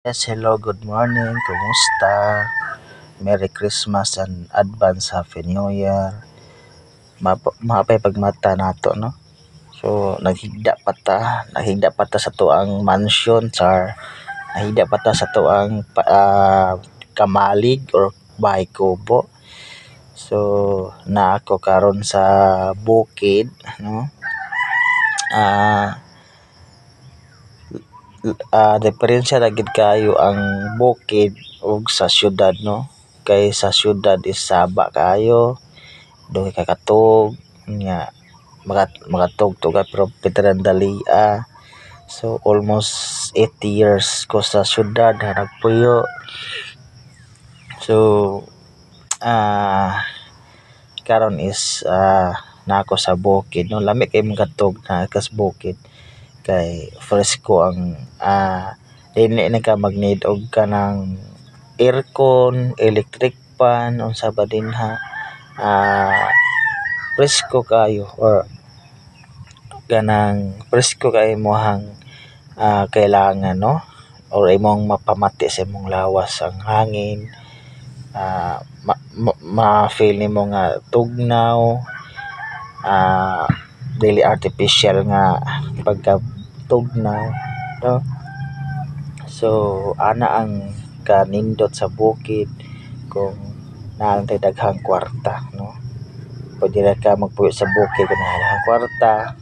Yes, hello, good morning. Kumusta? Merry Christmas and advance Happy New Year. Mapay pagmata nato, no? So, naghigda pa ta sa tuang mansion, char. Naghigda pa ta sa tuang kamalig or bahay kubo. So, na ako karon sa bukid, no? Diferensya ra gid kayo ang bukid ug sa syudad, no? Kay sa syudad is saba kayo, dugay ka katug nya magatug-tug ka pero Petrandalia. So almost 8 years ko sa syudad nagpuyo. So karon is nako sa bukid, no? Lami kay magatug na kas bukid kay fresco ang dili na ka mag-need og kanang aircon, electric fan unsa ba dinha, presko kayo or ganang presko kay imong kailangan, no? Or imong mapamati sa imong lawas ang hangin, ma-feel nimo nga tugnaw, dili artificial nga pagkatugnaw, no? So ana ang kanindot sa bukid kung naantay daghang kwarta, no? Pwede ra ka magpuyo sa bukid kung daghang kwarta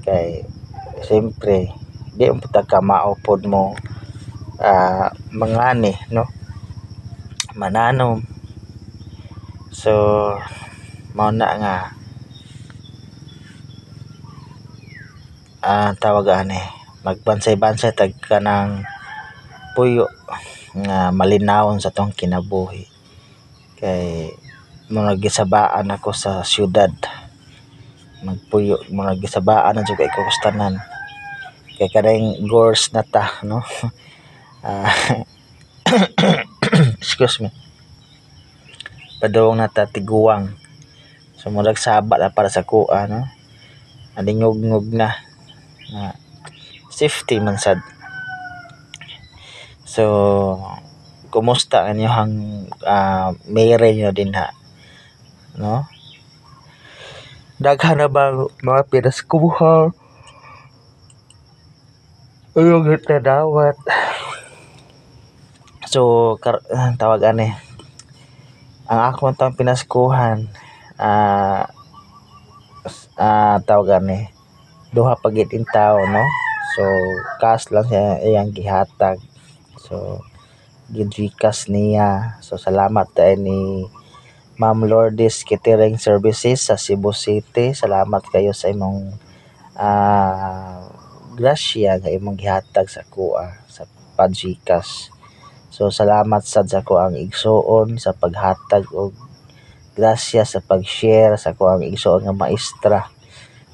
kay siyempre di mo ta ka maupod mo mangani, no? Mananom. So mao na nga tawag ani magbansay-bansay tag kanang puyo nga malinawon sa tong kinabuhi kay murag gisabaan ako sa syudad magpuyo, murag gisabaan na jud kay ko tanan kay kanang gores na ta, no? Excuse me, padung na ta tiguang, so murag saba na para sa kuha, no? Alingog-ngog na safety man sad. So kumusta ang inyong mayre nyo dinha, no? Daghan na ba mga pinaskuhan yung dawat? So tawag ani ang akong tang pinaskuhan tawag ani duha pa gid in tao, no? So cash lang siya iyang gihatag, so gidrikas niya. So salamat tayo ni Ma'am Lourdes Catering Services sa Cebu City. Salamat kayo sa imong grasya nga imong gihatag sa kuha sa Pajikas. So salamat sad sa ko ang igsuon sa paghatag og grasya sa pag-share sa ko ang igsuon nga maestra,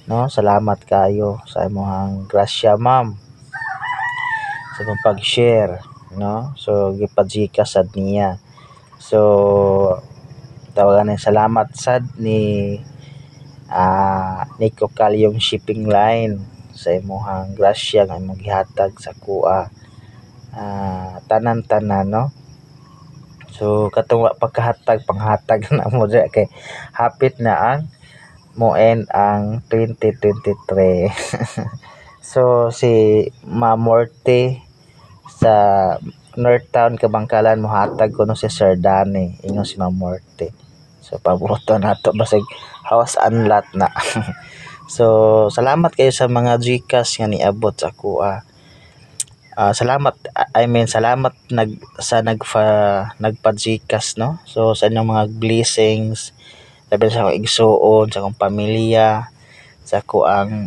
no? Salamat kayo sa imong grasya, ma'am, sa imong pag-share, no? So gipajikas sad niya. So tawagan ni salamat sad ni Nico Calyong Shipping Line sa imong grasya nga imong gihatag sa kuha tanan-tanan, no? So katong wa pagkahatag panghatag na mo kay hapit na ang mo end ang 2023. So si Ma'am Morte sa North Town Kabangkalan mohatag kuno si Sir Danny, ingon si Ma'am Morte. So paboto nato basig house unlat na. So salamat kayo sa mga Gcash nga niabot sa kuha. Salamat, salamat nagpa-Gcash, no? So sa inyong mga blessings labi sa akong igsuon, sa akong pamilya, sa ako ang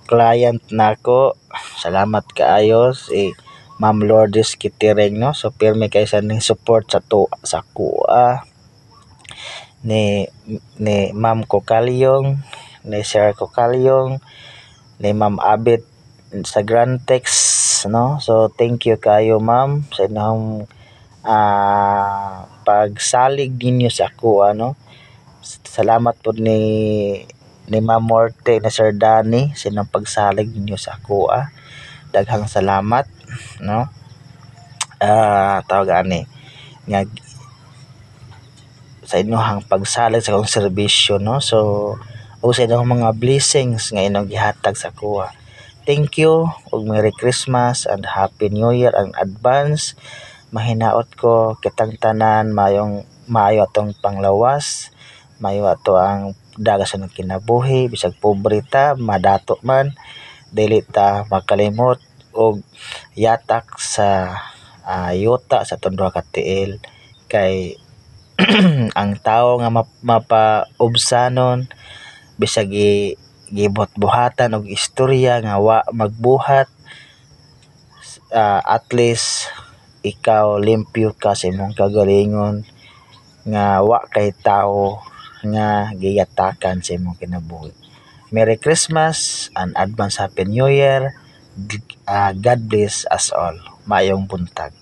client nako. Salamat kaayo si Ma'am Lourdes Catering, no? So pirmi kayo sa ning support sa kuha ni Ma'am Kokalyong, ni Sir Kokalyong, ni Ma'am Abit sa Grantex, no? So thank you kayo, ma'am, sa inyong pagsalig ninyo sa ako, ano? Salamat po ni Ma'am Morte na Sir Danny sa inyong pagsalig ninyo sa ako, daghang salamat. no, tawag ani nga sa inyong pagsalig sa akong serbisyo, no. So usay daw mga blessings nga inyong gihatag sa kuha. Thank you ug Merry Christmas and Happy New Year ang advance. Mahinaot ko kitang tanan maayo atong panglawas, maayo ato ang dagas ng kinabuhi, bisag pobre ta, madato man, dili ta makalimot og yatak sa yuta sa tundra ka tiil kay ang tao nga mapaubsanon bisag gibot-buhatan og istorya nga wa magbuhat, at least ikaw limpyo ka sa imong kagalingon nga wa kay tao nga giyatakan sa imong kinabuhi. Merry Christmas and advance Happy New Year. God bless us all. Maayong buntag.